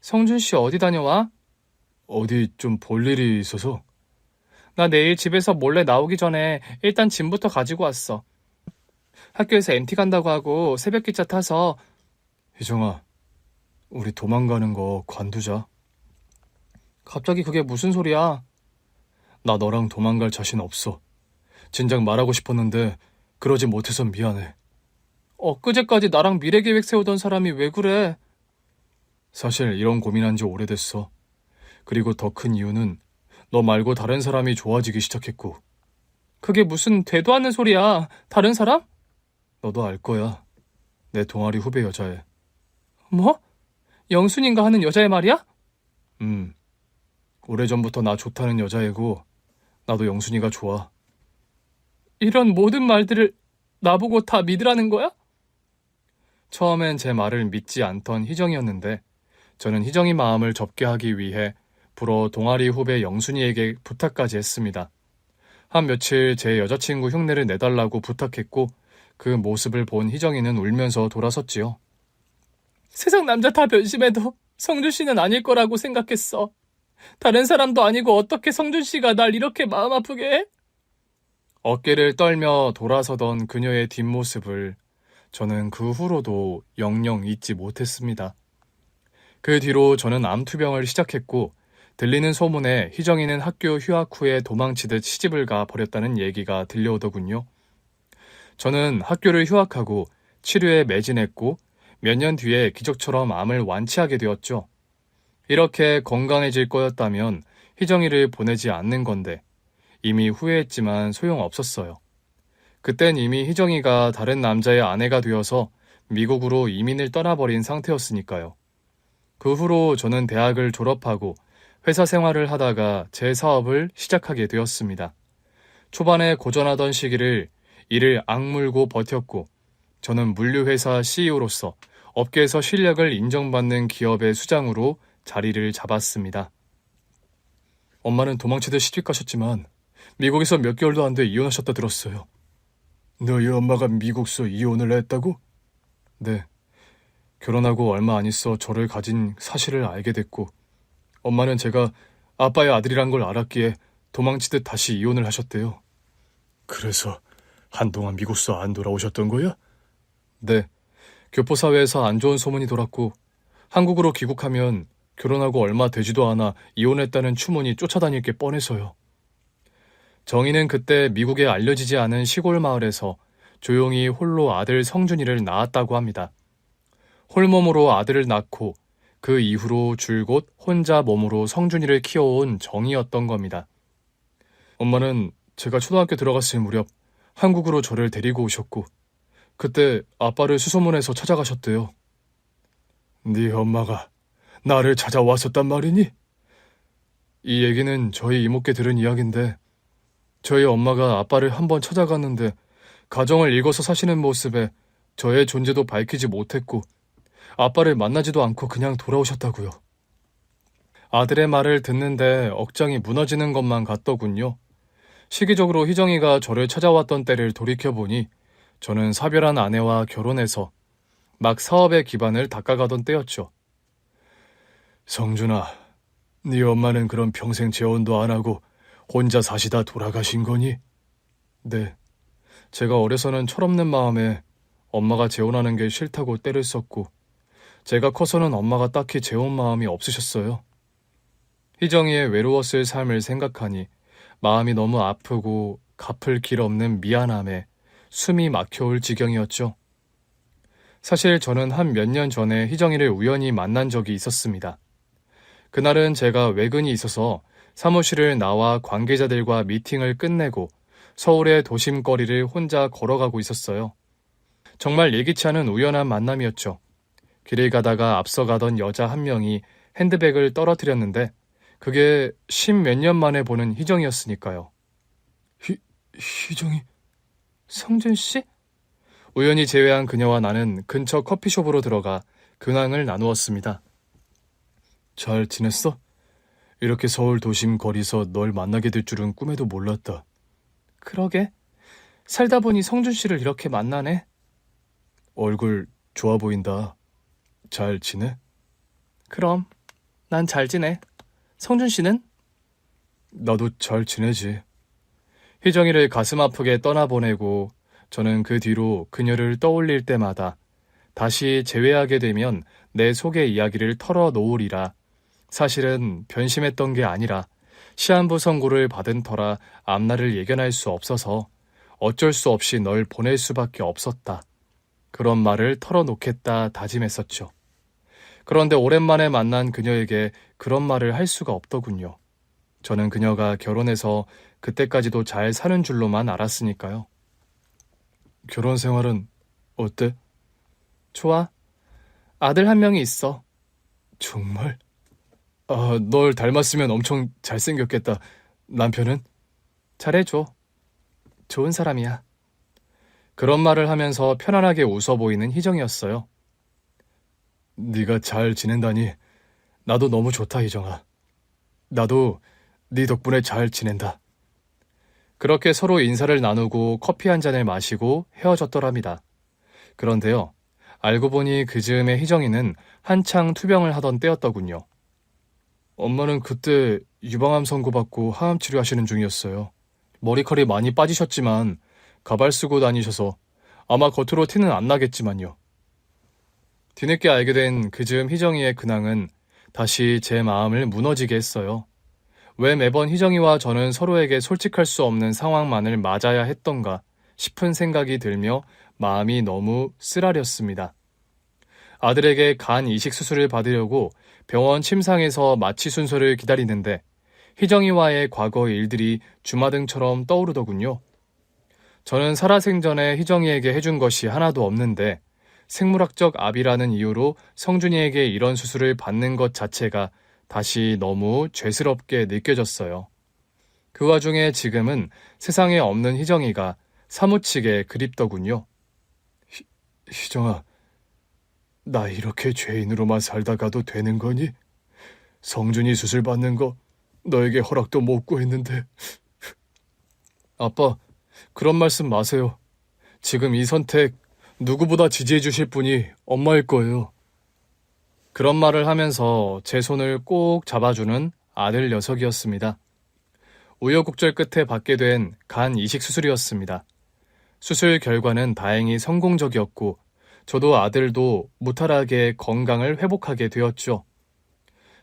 성준 씨 어디 다녀와? 어디 좀 볼 일이 있어서. 나 내일 집에서 몰래 나오기 전에 일단 짐부터 가지고 왔어. 학교에서 MT 간다고 하고 새벽 기차 타서. 희정아, 우리 도망가는 거 관두자. 갑자기 그게 무슨 소리야? 나 너랑 도망갈 자신 없어. 진작 말하고 싶었는데 그러지 못해서 미안해. 엊그제까지 나랑 미래 계획 세우던 사람이 왜 그래? 사실 이런 고민한 지 오래됐어. 그리고 더 큰 이유는 너 말고 다른 사람이 좋아지기 시작했고. 그게 무슨 되도 않는 소리야. 다른 사람? 너도 알 거야. 내 동아리 후배 여자애. 뭐? 영순인가 하는 여자애 말이야? 오래전부터 나 좋다는 여자애고 나도 영순이가 좋아. 이런 모든 말들을 나보고 다 믿으라는 거야? 처음엔 제 말을 믿지 않던 희정이었는데 저는 희정이 마음을 접게 하기 위해 불어 동아리 후배 영순이에게 부탁까지 했습니다. 한 며칠 제 여자친구 흉내를 내달라고 부탁했고 그 모습을 본 희정이는 울면서 돌아섰지요. 세상 남자 다 변심해도 성준 씨는 아닐 거라고 생각했어. 다른 사람도 아니고 어떻게 성준 씨가 날 이렇게 마음 아프게 해? 어깨를 떨며 돌아서던 그녀의 뒷모습을 저는 그 후로도 영영 잊지 못했습니다. 그 뒤로 저는 암투병을 시작했고 들리는 소문에 희정이는 학교 휴학 후에 도망치듯 시집을 가 버렸다는 얘기가 들려오더군요. 저는 학교를 휴학하고 치료에 매진했고 몇 년 뒤에 기적처럼 암을 완치하게 되었죠. 이렇게 건강해질 거였다면 희정이를 보내지 않는 건데 이미 후회했지만 소용없었어요. 그땐 이미 희정이가 다른 남자의 아내가 되어서 미국으로 이민을 떠나버린 상태였으니까요. 그 후로 저는 대학을 졸업하고 회사 생활을 하다가 제 사업을 시작하게 되었습니다. 초반에 고전하던 시기를 이를 악물고 버텼고 저는 물류회사 CEO로서 업계에서 실력을 인정받는 기업의 수장으로 자리를 잡았습니다. 엄마는 도망치듯 시집 가셨지만 미국에서 몇 개월도 안 돼 이혼하셨다 들었어요. 너희 엄마가 미국서 이혼을 했다고? 네. 결혼하고 얼마 안 있어 저를 가진 사실을 알게 됐고 엄마는 제가 아빠의 아들이란 걸 알았기에 도망치듯 다시 이혼을 하셨대요. 그래서 한동안 미국서 안 돌아오셨던 거야? 네. 교포사회에서 안 좋은 소문이 돌았고 한국으로 귀국하면 결혼하고 얼마 되지도 않아 이혼했다는 추문이 쫓아다닐 게 뻔해서요. 정희는 그때 미국에 알려지지 않은 시골 마을에서 조용히 홀로 아들 성준이를 낳았다고 합니다. 홀몸으로 아들을 낳고 그 이후로 줄곧 혼자 몸으로 성준이를 키워온 정이었던 겁니다. 엄마는 제가 초등학교 들어갔을 무렵 한국으로 저를 데리고 오셨고 그때 아빠를 수소문해서 찾아가셨대요. 네 엄마가 나를 찾아왔었단 말이니? 이 얘기는 저희 이모께 들은 이야기인데 저희 엄마가 아빠를 한번 찾아갔는데 가정을 읽어서 사시는 모습에 저의 존재도 밝히지 못했고 아빠를 만나지도 않고 그냥 돌아오셨다고요. 아들의 말을 듣는데 억장이 무너지는 것만 같더군요. 시기적으로 희정이가 저를 찾아왔던 때를 돌이켜보니 저는 사별한 아내와 결혼해서 막 사업의 기반을 닦아가던 때였죠. 성준아, 네 엄마는 그럼 평생 재혼도 안 하고 혼자 사시다 돌아가신 거니? 네. 제가 어려서는 철없는 마음에 엄마가 재혼하는 게 싫다고 떼를 썼고 제가 커서는 엄마가 딱히 재혼 마음이 없으셨어요. 희정이의 외로웠을 삶을 생각하니 마음이 너무 아프고 갚을 길 없는 미안함에 숨이 막혀올 지경이었죠. 사실 저는 한 몇 년 전에 희정이를 우연히 만난 적이 있었습니다. 그날은 제가 외근이 있어서 사무실을 나와 관계자들과 미팅을 끝내고 서울의 도심거리를 혼자 걸어가고 있었어요. 정말 예기치 않은 우연한 만남이었죠. 길을 가다가 앞서가던 여자 한 명이 핸드백을 떨어뜨렸는데 그게 10몇 년 만에 보는 희정이었으니까요. 희정이? 성준 씨? 우연히 제외한 그녀와 나는 근처 커피숍으로 들어가 근황을 나누었습니다. 잘 지냈어? 이렇게 서울 도심 거리서 널 만나게 될 줄은 꿈에도 몰랐다. 그러게. 살다 보니 성준 씨를 이렇게 만나네. 얼굴 좋아 보인다. 잘 지내? 그럼. 난 잘 지내. 성준 씨는? 나도 잘 지내지. 희정이를 가슴 아프게 떠나보내고 저는 그 뒤로 그녀를 떠올릴 때마다 다시 재회하게 되면 내 속의 이야기를 털어놓으리라 사실은 변심했던 게 아니라 시한부 선고를 받은 터라 앞날을 예견할 수 없어서 어쩔 수 없이 널 보낼 수밖에 없었다. 그런 말을 털어놓겠다 다짐했었죠. 그런데 오랜만에 만난 그녀에게 그런 말을 할 수가 없더군요. 저는 그녀가 결혼해서 그때까지도 잘 사는 줄로만 알았으니까요. 결혼 생활은 어때? 좋아. 아들 한 명이 있어. 정말? 아, 널 닮았으면 엄청 잘생겼겠다. 남편은? 잘해줘. 좋은 사람이야. 그런 말을 하면서 편안하게 웃어 보이는 희정이었어요. 네가 잘 지낸다니 나도 너무 좋다, 희정아. 나도 네 덕분에 잘 지낸다. 그렇게 서로 인사를 나누고 커피 한 잔을 마시고 헤어졌더랍니다. 그런데요, 알고 보니 그 즈음에 희정이는 한창 투병을 하던 때였더군요. 엄마는 그때 유방암 선고받고 항암 치료하시는 중이었어요. 머리칼이 많이 빠지셨지만 가발 쓰고 다니셔서 아마 겉으로 티는 안 나겠지만요. 뒤늦게 알게 된 그 즈음 희정이의 근황은 다시 제 마음을 무너지게 했어요. 왜 매번 희정이와 저는 서로에게 솔직할 수 없는 상황만을 맞아야 했던가 싶은 생각이 들며 마음이 너무 쓰라렸습니다. 아들에게 간 이식 수술을 받으려고 병원 침상에서 마취 순서를 기다리는데 희정이와의 과거 일들이 주마등처럼 떠오르더군요. 저는 살아생전에 희정이에게 해준 것이 하나도 없는데 생물학적 압이라는 이유로 성준이에게 이런 수술을 받는 것 자체가 다시 너무 죄스럽게 느껴졌어요. 그 와중에 지금은 세상에 없는 희정이가 사무치게 그립더군요. 희정아, 나 이렇게 죄인으로만 살다가도 되는 거니? 성준이 수술 받는 거 너에게 허락도 못 구했는데. 아빠, 그런 말씀 마세요. 지금 이 선택 누구보다 지지해 주실 분이 엄마일 거예요. 그런 말을 하면서 제 손을 꼭 잡아주는 아들 녀석이었습니다. 우여곡절 끝에 받게 된 간 이식 수술이었습니다. 수술 결과는 다행히 성공적이었고 저도 아들도 무탈하게 건강을 회복하게 되었죠.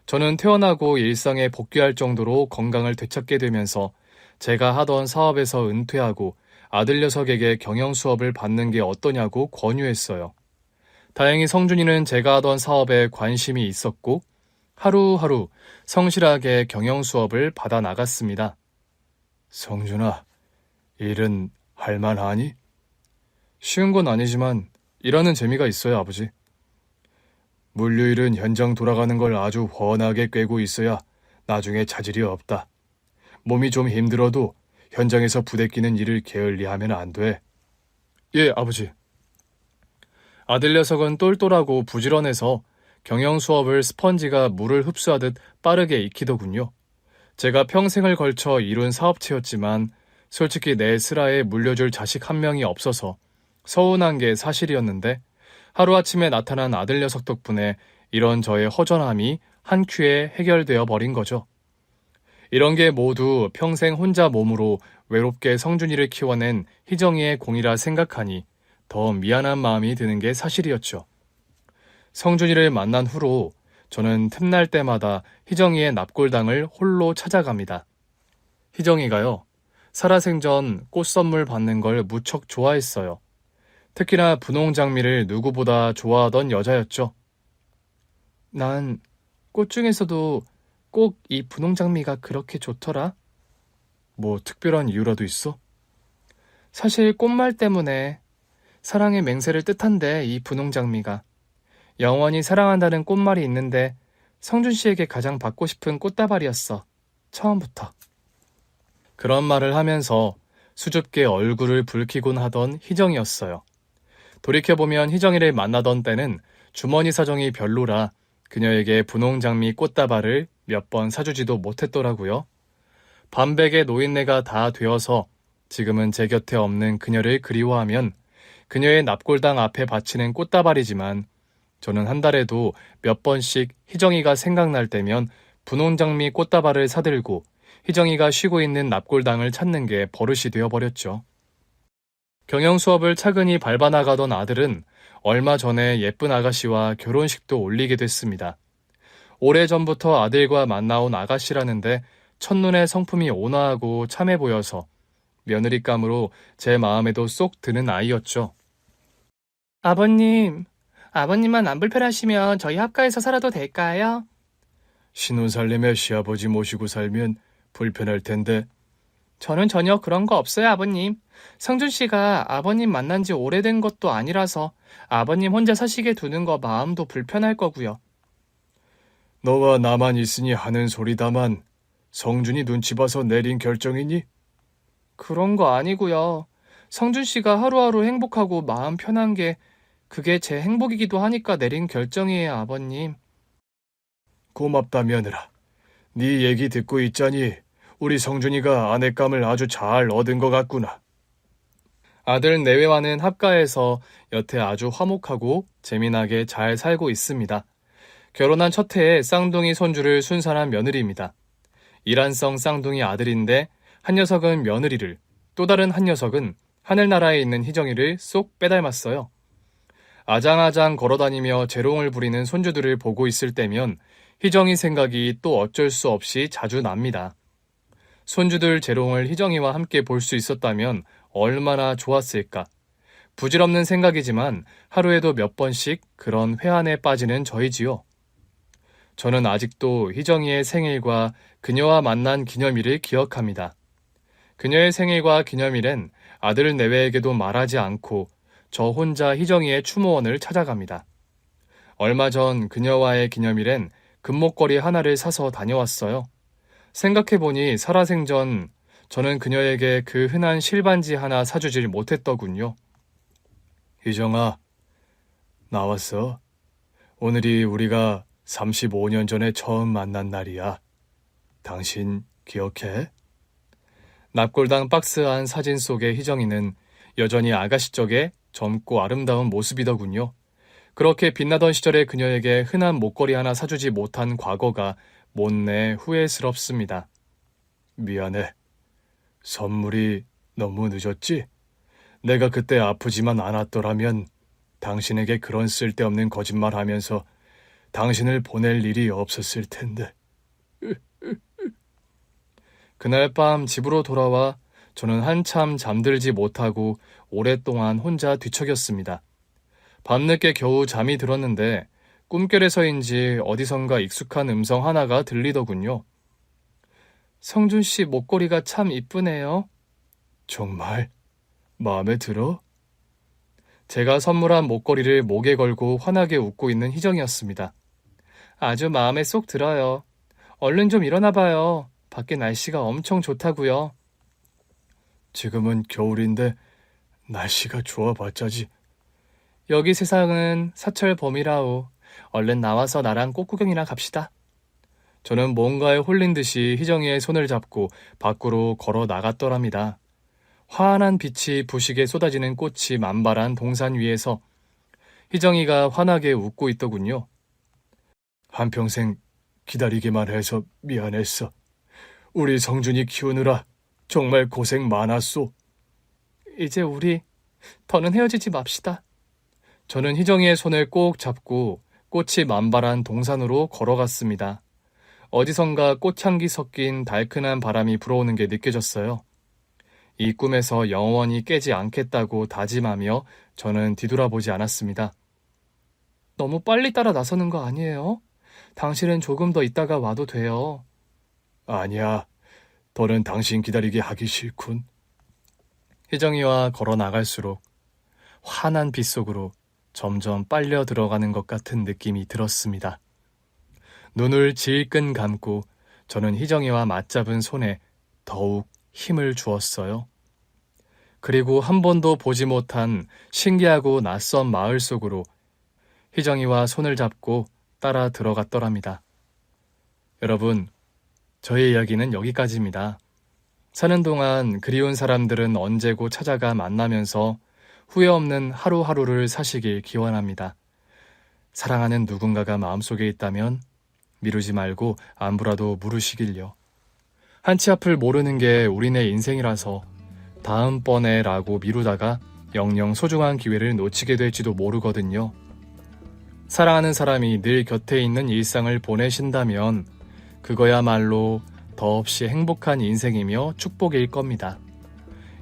저는 태어나고 일상에 복귀할 정도로 건강을 되찾게 되면서 제가 하던 사업에서 은퇴하고 아들 녀석에게 경영 수업을 받는 게 어떠냐고 권유했어요. 다행히 성준이는 제가 하던 사업에 관심이 있었고 하루하루 성실하게 경영 수업을 받아 나갔습니다. 성준아, 일은 할만하니? 쉬운 건 아니지만 일하는 재미가 있어요, 아버지. 물류일은 현장 돌아가는 걸 아주 훤하게 꿰고 있어야 나중에 차질이 없다. 몸이 좀 힘들어도 현장에서 부대끼는 일을 게을리하면 안 돼. 예, 아버지. 아들 녀석은 똘똘하고 부지런해서 경영 수업을 스펀지가 물을 흡수하듯 빠르게 익히더군요. 제가 평생을 걸쳐 이룬 사업체였지만 솔직히 내 슬하에 물려줄 자식 한 명이 없어서 서운한 게 사실이었는데 하루아침에 나타난 아들 녀석 덕분에 이런 저의 허전함이 한 큐에 해결되어 버린 거죠. 이런 게 모두 평생 혼자 몸으로 외롭게 성준이를 키워낸 희정이의 공이라 생각하니 더 미안한 마음이 드는 게 사실이었죠. 성준이를 만난 후로 저는 틈날 때마다 희정이의 납골당을 홀로 찾아갑니다. 희정이가요, 살아생전 꽃 선물 받는 걸 무척 좋아했어요. 특히나 분홍 장미를 누구보다 좋아하던 여자였죠. 난 꽃 중에서도 꼭 이 분홍 장미가 그렇게 좋더라. 뭐 특별한 이유라도 있어? 사실 꽃말 때문에. 사랑의 맹세를 뜻한데 이 분홍 장미가. 영원히 사랑한다는 꽃말이 있는데 성준 씨에게 가장 받고 싶은 꽃다발이었어. 처음부터. 그런 말을 하면서 수줍게 얼굴을 붉히곤 하던 희정이었어요. 돌이켜보면 희정이를 만나던 때는 주머니 사정이 별로라 그녀에게 분홍 장미 꽃다발을 몇 번 사주지도 못했더라고요. 반백의 노인네가 다 되어서 지금은 제 곁에 없는 그녀를 그리워하면 그녀의 납골당 앞에 바치는 꽃다발이지만 저는 한 달에도 몇 번씩 희정이가 생각날 때면 분홍 장미 꽃다발을 사들고 희정이가 쉬고 있는 납골당을 찾는 게 버릇이 되어버렸죠. 경영 수업을 차근히 밟아나가던 아들은 얼마 전에 예쁜 아가씨와 결혼식도 올리게 됐습니다. 오래전부터 아들과 만나온 아가씨라는데 첫눈에 성품이 온화하고 참해 보여서 며느리감으로 제 마음에도 쏙 드는 아이였죠. 아버님만 안 불편하시면 저희 합가에서 살아도 될까요? 신혼 살림에 시아버지 모시고 살면 불편할 텐데. 저는 전혀 그런 거 없어요, 아버님. 성준 씨가 아버님 만난 지 오래된 것도 아니라서 아버님 혼자 사시게 두는 거 마음도 불편할 거고요. 너와 나만 있으니 하는 소리다만 성준이 눈치 봐서 내린 결정이니? 그런 거 아니고요. 성준 씨가 하루하루 행복하고 마음 편한 게 그게 제 행복이기도 하니까 내린 결정이에요, 아버님. 고맙다 며느라. 네 얘기 듣고 있자니 우리 성준이가 아내감을 아주 잘 얻은 것 같구나. 아들 내외와는 합가해서 여태 아주 화목하고 재미나게 잘 살고 있습니다. 결혼한 첫 해에 쌍둥이 손주를 순산한 며느리입니다. 이란성 쌍둥이 아들인데 한 녀석은 며느리를, 또 다른 한 녀석은 하늘나라에 있는 희정이를 쏙 빼닮았어요. 아장아장 걸어다니며 재롱을 부리는 손주들을 보고 있을 때면 희정이 생각이 또 어쩔 수 없이 자주 납니다. 손주들 재롱을 희정이와 함께 볼 수 있었다면 얼마나 좋았을까. 부질없는 생각이지만 하루에도 몇 번씩 그런 회한에 빠지는 저희지요. 저는 아직도 희정이의 생일과 그녀와 만난 기념일을 기억합니다. 그녀의 생일과 기념일엔 아들 내외에게도 말하지 않고 저 혼자 희정이의 추모원을 찾아갑니다. 얼마 전 그녀와의 기념일엔 금목걸이 하나를 사서 다녀왔어요. 생각해보니 살아생전 저는 그녀에게 그 흔한 실반지 하나 사주질 못했더군요. 희정아, 나왔어. 오늘이 우리가 35년 전에 처음 만난 날이야. 당신 기억해? 납골당 박스 안 사진 속의 희정이는 여전히 아가씨 쪽에 젊고 아름다운 모습이더군요. 그렇게 빛나던 시절의 그녀에게 흔한 목걸이 하나 사주지 못한 과거가 못내 후회스럽습니다. 미안해. 선물이 너무 늦었지? 내가 그때 아프지만 않았더라면 당신에게 그런 쓸데없는 거짓말 하면서 당신을 보낼 일이 없었을 텐데. 그날 밤 집으로 돌아와 저는 한참 잠들지 못하고 오랫동안 혼자 뒤척였습니다. 밤늦게 겨우 잠이 들었는데 꿈결에서인지 어디선가 익숙한 음성 하나가 들리더군요. 성준 씨 목걸이가 참 이쁘네요. 정말? 마음에 들어? 제가 선물한 목걸이를 목에 걸고 환하게 웃고 있는 희정이었습니다. 아주 마음에 쏙 들어요. 얼른 좀 일어나 봐요. 밖에 날씨가 엄청 좋다고요. 지금은 겨울인데 날씨가 좋아봤자지. 여기 세상은 사철 봄이라오. 얼른 나와서 나랑 꽃구경이나 갑시다. 저는 뭔가에 홀린 듯이 희정이의 손을 잡고 밖으로 걸어 나갔더랍니다. 환한 빛이 부시게 쏟아지는 꽃이 만발한 동산 위에서 희정이가 환하게 웃고 있더군요. 한평생 기다리기만 해서 미안했어. 우리 성준이 키우느라 정말 고생 많았소. 이제 우리 더는 헤어지지 맙시다. 저는 희정이의 손을 꼭 잡고 꽃이 만발한 동산으로 걸어갔습니다. 어디선가 꽃향기 섞인 달큰한 바람이 불어오는 게 느껴졌어요. 이 꿈에서 영원히 깨지 않겠다고 다짐하며 저는 뒤돌아보지 않았습니다. 너무 빨리 따라 나서는 거 아니에요? 당신은 조금 더 있다가 와도 돼요. 아니야. 더는 당신 기다리게 하기 싫군. 희정이와 걸어 나갈수록 환한 빛 속으로 점점 빨려 들어가는 것 같은 느낌이 들었습니다. 눈을 질끈 감고 저는 희정이와 맞잡은 손에 더욱 힘을 주었어요. 그리고 한 번도 보지 못한 신기하고 낯선 마을 속으로 희정이와 손을 잡고 따라 들어갔더랍니다. 여러분, 저의 이야기는 여기까지입니다. 사는 동안 그리운 사람들은 언제고 찾아가 만나면서 후회 없는 하루하루를 사시길 기원합니다. 사랑하는 누군가가 마음속에 있다면 미루지 말고 안부라도 물으시길요. 한치 앞을 모르는 게 우리네 인생이라서 다음번에 라고 미루다가 영영 소중한 기회를 놓치게 될지도 모르거든요. 사랑하는 사람이 늘 곁에 있는 일상을 보내신다면 그거야말로 더없이 행복한 인생이며 축복일 겁니다.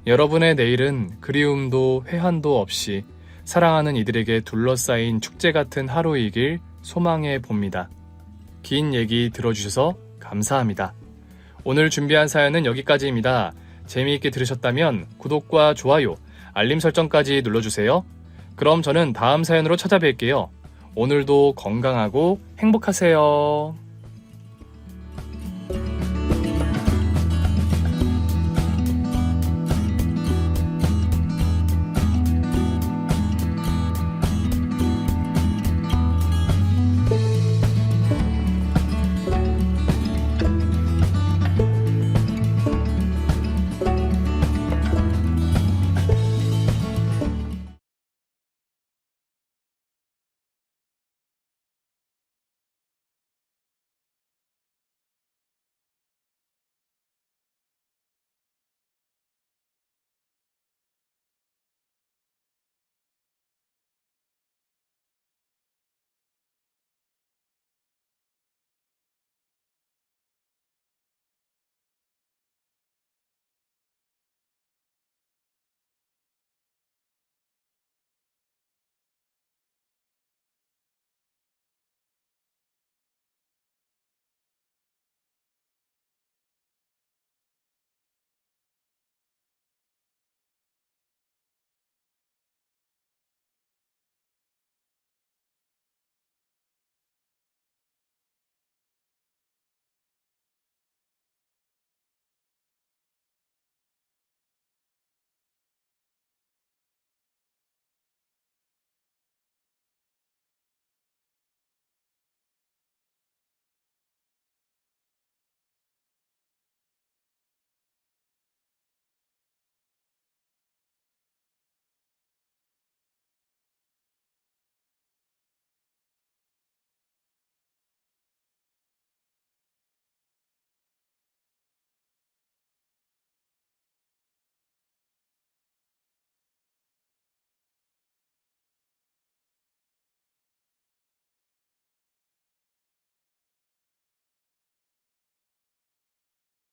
여러분의 내일은 그리움도 회한도 없이 사랑하는 이들에게 둘러싸인 축제 같은 하루이길 소망해 봅니다. 긴 얘기 들어주셔서 감사합니다. 오늘 준비한 사연은 여기까지입니다. 재미있게 들으셨다면 구독과 좋아요, 알림 설정까지 눌러주세요. 그럼 저는 다음 사연으로 찾아뵐게요. 오늘도 건강하고 행복하세요.